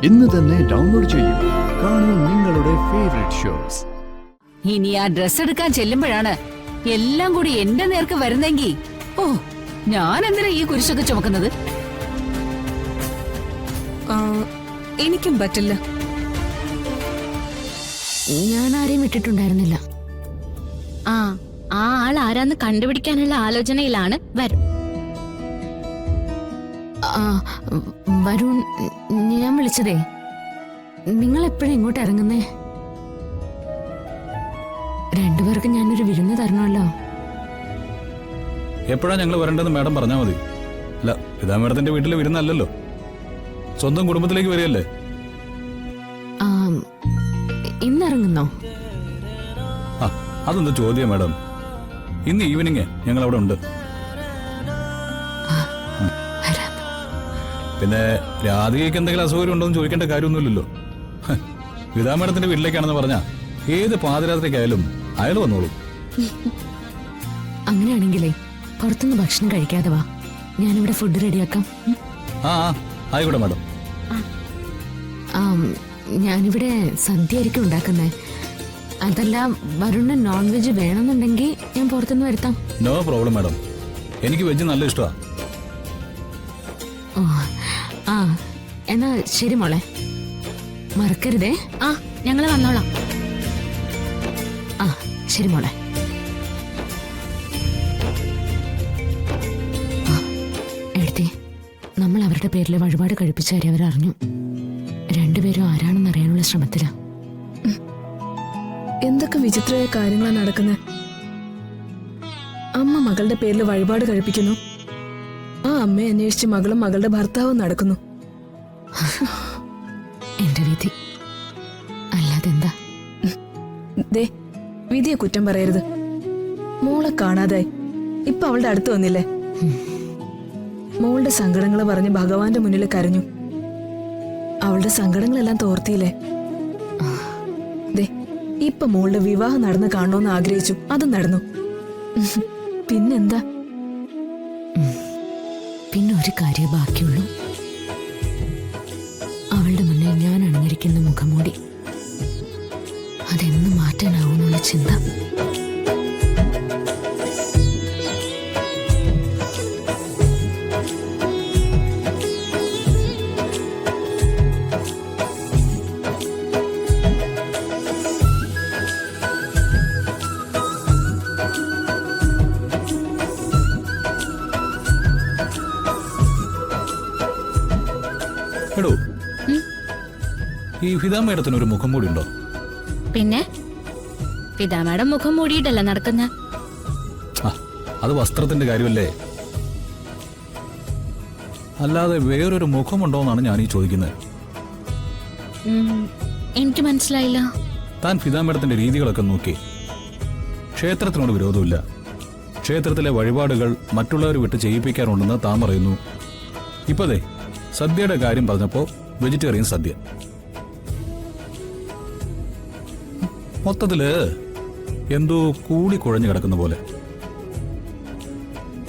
ഇന്ന് തന്നെ ഡൗൺലോഡ് ചെയ്യൂ. കാണൂ നിങ്ങളുടെ ഫേവറേറ്റ് ഷോസ്. ഇനി ആ ഡ്രസ് എടുക്കാൻ ചെല്ലുമ്പോഴാണ് എല്ലാം കൂടി എന്റെ നേർക്ക് വരുന്നെങ്കിൽ ഓ, ഞാൻ എന്തിനാ ഈ കുരിശൊക്കെ ചുമക്കുന്നത്? എനിക്കും പറ്റില്ല. ഞാൻ ആരെയും വിട്ടിട്ടുണ്ടായിരുന്നില്ല. ആ ആൾ ആരാന്ന് കണ്ടുപിടിക്കാനുള്ള ആലോചനയിലാണ് വരും. വരുൺ, ഞാൻ വിളിച്ചതേ, നിങ്ങൾ എപ്പോഴും ഇങ്ങോട്ട് ഇറങ്ങുന്നേ? രണ്ടുപേർക്ക് ഞാനൊരു വിരുന്ന് തരണമല്ലോ. എപ്പോഴാ ഞങ്ങൾ വരേണ്ടതെന്ന് മാഡം പറഞ്ഞാൽ മതി. അല്ല, ഇതാ മാഡത്തിന്റെ വീട്ടിലെ വിരുന്നല്ലല്ലോ, സ്വന്തം കുടുംബത്തിലേക്ക് വരികയല്ലേ. ഇന്നിറങ്ങുന്നോ? അതെന്താ ചോദ്യം മാഡം? ഇന്ന് ഈവനിങ് ഞങ്ങൾ അവിടെ ഉണ്ട്. പിന്നെ രാധികയ്ക്ക് എന്തെങ്കിലും അസൗകര്യം ഉണ്ടോ എന്ന് ചോദിക്കേണ്ട കാര്യമൊന്നുമില്ലല്ലോ. വിതാ മാഡത്തിന്റെ വീട്ടിലേക്കാണെന്ന് പറഞ്ഞാ ഏത് പാതിരാത്രിക്കായാലും അയാൾ വന്നോളൂ. അങ്ങനെയാണെങ്കിലേ പുറത്തുനിന്ന് ഭക്ഷണം കഴിക്കാതെ വാ, ഞാനിവിടെ ഫുഡ് റെഡിയാക്കാം. ആയിക്കോട്ടെ മാഡം. ഞാനിവിടെ സദ്യ ആയിരിക്കും ഉണ്ടാക്കുന്നേ. അതല്ല, വരുണിന് നോൺ വെജ് വേണമെന്നുണ്ടെങ്കിൽ ഞാൻ പുറത്തുനിന്ന് വരുത്താം. നോ പ്രോബ്ലം മാഡം, എനിക്ക് വെജ് നല്ല ഇഷ്ടമാണ്. എന്നാ ശരി മോളെ, മറക്കരുതേ. ഞങ്ങള് വന്നോളാം. ശരി മോളെ. എഴുതി, നമ്മൾ അവരുടെ പേരിൽ വഴിപാട് കഴിപ്പിച്ച കാര്യം അവരറിഞ്ഞു. രണ്ടുപേരും ആരാണെന്ന് അറിയാനുള്ള ശ്രമത്തിലാ. എന്തൊക്കെ വിചിത്രമായ കാര്യങ്ങളാണ് നടക്കുന്നത്. അമ്മ മകളുടെ പേരിൽ വഴിപാട് കഴിപ്പിക്കുന്നു. ആ അമ്മയെ അന്വേഷിച്ച് മകളും മകളുടെ ഭർത്താവും നടക്കുന്നു. എന്റെ വിധി അല്ലാതെ എന്താ? ദേ, വിധിയെ കുറ്റം പറയരുത്. മോളെ കാണാതായി, ഇപ്പൊ അവളുടെ അടുത്ത് വന്നില്ലേ? മോളുടെ സങ്കടങ്ങൾ പറഞ്ഞ് ഭഗവാന്റെ മുന്നിൽ കരഞ്ഞു. അവളുടെ സങ്കടങ്ങളെല്ലാം തോർത്തിയില്ലേ? ദേ, ഇപ്പൊ മോളുടെ വിവാഹം നടന്ന് കാണണമെന്ന് ആഗ്രഹിച്ചു, അതും നടന്നു. പിന്നെന്താ? പിന്നെ ഒരു കാര്യം ബാക്കിയുള്ളൂ. അവളുടെ മുന്നിൽ ഞാൻ അണിഞ്ഞിരിക്കുന്ന മുഖംമൂടി, അതെന്ന് മാറ്റാനാവുന്നുള്ള ചിന്ത. എടോ, ഈ ഫിദാ മേഡത്തിന് ഒരു മുഖം മൂടി ഉണ്ടോ? പിന്നെ ഫിദാ മാഡം മുഖം മൂടിയിട്ടല്ല നടക്കുന്ന. അത് വസ്ത്രത്തിന്റെ കാര്യമല്ലേ, അല്ലാതെ വേറൊരു മുഖമുണ്ടോന്നാണ് ഞാൻ ഈ ചോദിക്കുന്നത്. എനിക്ക് മനസ്സിലായില്ല. താൻ ഫിദാ മേഡത്തിന്റെ രീതികളൊക്കെ നോക്കി. ക്ഷേത്രത്തിനോട് വിരോധമില്ല, ക്ഷേത്രത്തിലെ വഴിപാടുകൾ മറ്റുള്ളവർ വിട്ട് ചെയ്യിപ്പിക്കാറുണ്ടെന്ന് താൻ പറയുന്നു. ഇപ്പതേ സദ്യയുടെ കാര്യം പറഞ്ഞപ്പോ വെജിറ്റേറിയൻ സദ്യ. മൊത്തത്തില് എന്തോ കൂടി കുഴഞ്ഞു കിടക്കുന്ന പോലെ.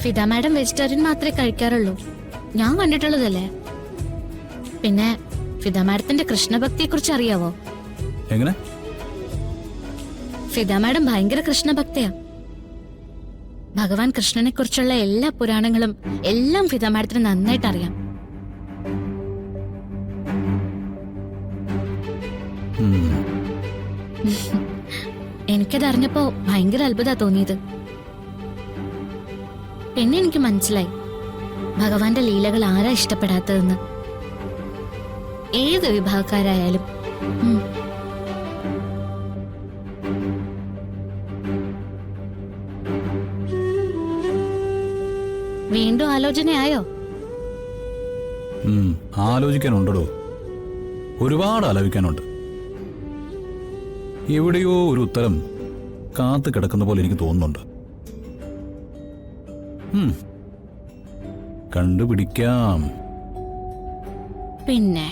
ഫിദാ മാഡം വെജിറ്റേറിയൻ മാത്രമേ കഴിക്കാറുള്ളൂ, ഞാൻ കണ്ടിട്ടുള്ളതല്ലേ. പിന്നെ ഫിദാ മാഡത്തിന്റെ കൃഷ്ണഭക്തിയെ കുറിച്ച് അറിയാവോ? എങ്ങനെ? ഫിദാ മാഡം ഭയങ്കര കൃഷ്ണഭക്തയാ. ഭഗവാൻ കൃഷ്ണനെ കുറിച്ചുള്ള എല്ലാ പുരാണങ്ങളും എല്ലാം ഫിദാ മാഡത്തിന് നന്നായിട്ട് അറിയാം. എനിക്കത് അറിഞ്ഞപ്പോ ഭയങ്കര അത്ഭുത തോന്നിയത്. പിന്നെ എനിക്ക് മനസ്സിലായി ഭഗവാന്റെ ലീലകൾ ആരാ ഇഷ്ടപ്പെടാത്തതെന്ന്. ഏത് വിഭാഗക്കാരായാലും. വീണ്ടും ആലോചനയായോ? ആലോചിക്കാനുണ്ടോ? ഒരുപാട് ആലോചിക്കാനുണ്ട്. എവിടെയോ ഒരു ഉത്തരം കാത്തു കിടക്കുന്ന പോലെ എനിക്ക് തോന്നുന്നുണ്ട്. കണ്ടുപിടിക്കാം. പിന്നെ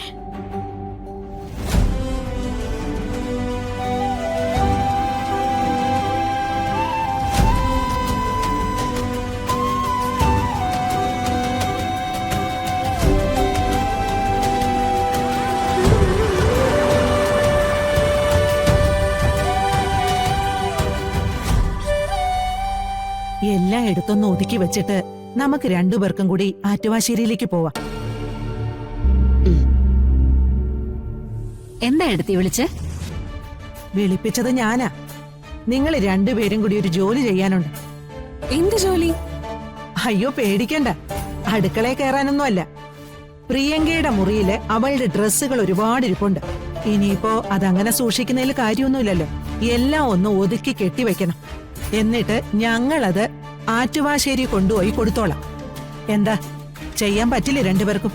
എടുത്തൊന്ന് ഒതുക്കി വെച്ചിട്ട് നമുക്ക് രണ്ടുപേർക്കും കൂടി ആറ്റുവാശ്ശേരിയിലേക്ക് പോവാം. എന്താ എടുത്തി വിളിച്ച്? വിളിപ്പിച്ചത് ഞാനാ. നിങ്ങൾ രണ്ടുപേരും കൂടി ഒരു ജോലി ചെയ്യാനുണ്ട്. എന്ത് ജോലി? അയ്യോ പേടിക്കണ്ട, അടുക്കളയിൽ കയറാനൊന്നുമല്ല. പ്രിയങ്കയുടെ മുറിയില് അവളുടെ ഡ്രസ്സുകൾ ഒരുപാട് ഇരിപ്പുണ്ട്. ഇനിയിപ്പോ അതങ്ങനെ സൂക്ഷിക്കുന്നതിൽ കാര്യമൊന്നുമില്ലല്ലോ. എല്ലാം ഒന്ന് ഒതുക്കി കെട്ടിവെക്കണം. എന്നിട്ട് ഞങ്ങളത് ആറ്റുവാശ്ശേരി കൊണ്ടുപോയി കൊടുത്തോളാം. എന്താ, ചെയ്യാൻ പറ്റില്ലേ രണ്ടുപേർക്കും?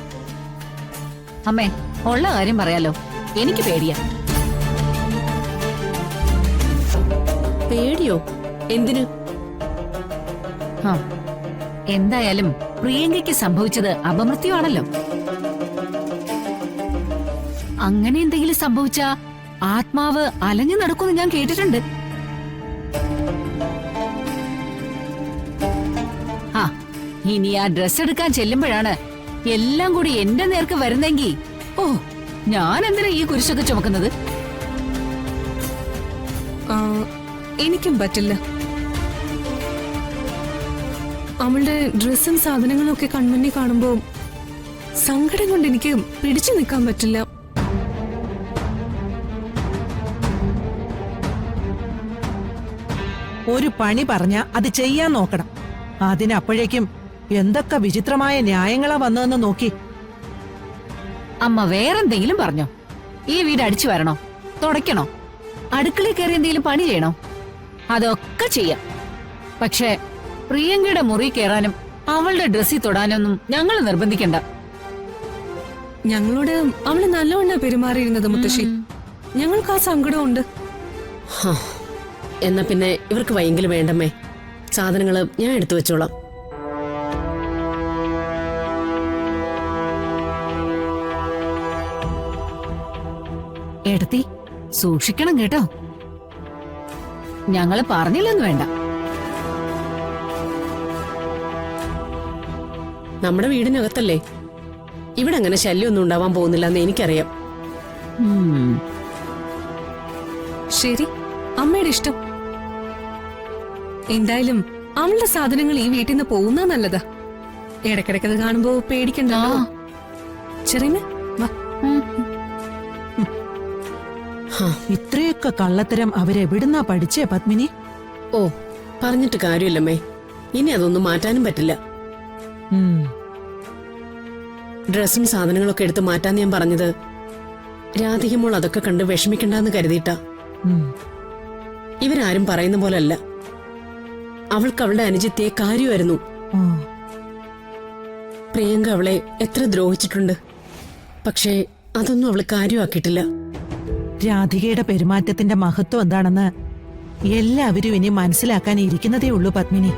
അമ്മേ, ഉള്ള കാര്യം പറയാലോ, എനിക്ക് പേടിയാ. പേടിയോ? എന്തിന്? എന്തായാലും പ്രിയങ്കയ്ക്ക് സംഭവിച്ചത് അപമൃത്യുവാണല്ലോ. അങ്ങനെ എന്തെങ്കിലും സംഭവിച്ചാ ആത്മാവ് അലഞ്ഞു നടക്കുമെന്ന് ഞാൻ കേട്ടിട്ടുണ്ട്. ഇനി ആ ഡ്രസ് എടുക്കാൻ ചെല്ലുമ്പോഴാണ് എല്ലാം കൂടി എന്റെ നേർക്ക് വരുന്നെങ്കിൽ, ഓ, ഞാൻ എന്തിനാ ഈ കുരിശൊക്കെ ചുമക്കുന്നത്? എനിക്കും പറ്റില്ല. അവളുടെ ഡ്രസ്സും സാധനങ്ങളും ഒക്കെ കൺമുന്നിൽ കാണുമ്പോ സങ്കടം കൊണ്ട് എനിക്ക് പിടിച്ചു നിൽക്കാൻ പറ്റില്ല. ഒരു പണി പറഞ്ഞ അത് ചെയ്യാൻ നോക്കണം. അതിനപ്പോഴേക്കും എന്തൊക്കെ വിചിത്രമായ ന്യായങ്ങളാ വന്നതെന്ന് നോക്കി. അമ്മ വേറെന്തെങ്കിലും പറഞ്ഞോ? ഈ വീട് അടിച്ചു വരണോ, തുടയ്ക്കണോ, അടുക്കളയിൽ കയറി എന്തെങ്കിലും പണി ചെയ്യണോ? അതൊക്കെ ചെയ്യാം. പക്ഷേ പ്രിയങ്കയുടെ മുറി കയറാനും അവളുടെ ഡ്രസ്സിൽ തൊടാനൊന്നും ഞങ്ങൾ നിർബന്ധിക്കണ്ട. ഞങ്ങളോട് അവള് നല്ലവണ്ണ പെരുമാറിയിരുന്നത് മുത്തശ്ശി. ഞങ്ങൾക്ക് ആ സങ്കടമുണ്ട്. എന്നാ പിന്നെ ഇവർക്ക് വൈകല് വേണ്ടമ്മേ. സാധനങ്ങള് ഞാൻ എടുത്തു വെച്ചോളാം. എടുത്തി സൂക്ഷിക്കണം കേട്ടോ. ഞങ്ങള് പറഞ്ഞില്ലെന്ന് വേണ്ട. നമ്മുടെ വീടിനകത്തല്ലേ, ഇവിടെ അങ്ങനെ ശല്യമൊന്നും ഉണ്ടാവാൻ പോകുന്നില്ല എന്ന് എനിക്കറിയാം. ശരി, അമ്മയുടെ ഇഷ്ടം. എന്തായാലും അവളുടെ സാധനങ്ങൾ ഈ വീട്ടിൽ നിന്ന് പോകുന്ന നല്ലതാ. ഇടക്കിടക്കത് കാണുമ്പോ പേടിക്കണ്ടല്ലോ. ചെറിയ ഇത്രയൊക്കെ കള്ളത്തരം അവരെവിടുന്നാ പഠിച്ചേ പത്മിനി? ഓ, പറഞ്ഞിട്ട് കാര്യമില്ലമ്മേ. ഇനി അതൊന്നും മാറ്റാനും പറ്റില്ല. ഡ്രസ്സും സാധനങ്ങളൊക്കെ എടുത്ത് മാറ്റാൻ ഞാൻ പറഞ്ഞത് രാധികമോൾ അതൊക്കെ കണ്ട് വിഷമിക്കണ്ടെന്ന് കരുതിയിട്ടാ. ഇവരാരും പറയുന്ന പോലല്ല. അവൾക്ക് അവളുടെ അനുജത്തിയെ കാര്യമായിരുന്നു. പ്രിയങ്ക അവളെ എത്ര ദ്രോഹിച്ചിട്ടുണ്ട്. പക്ഷേ അതൊന്നും അവള് കാര്യമാക്കിയിട്ടില്ല. രാധികയുടെ പെരുമാറ്റത്തിന്റെ മഹത്വം എന്താണെന്ന് എല്ലാവരും ഇനി മനസ്സിലാക്കാൻ ഇരിക്കുന്നതേ ഉള്ളൂ പത്മിനി.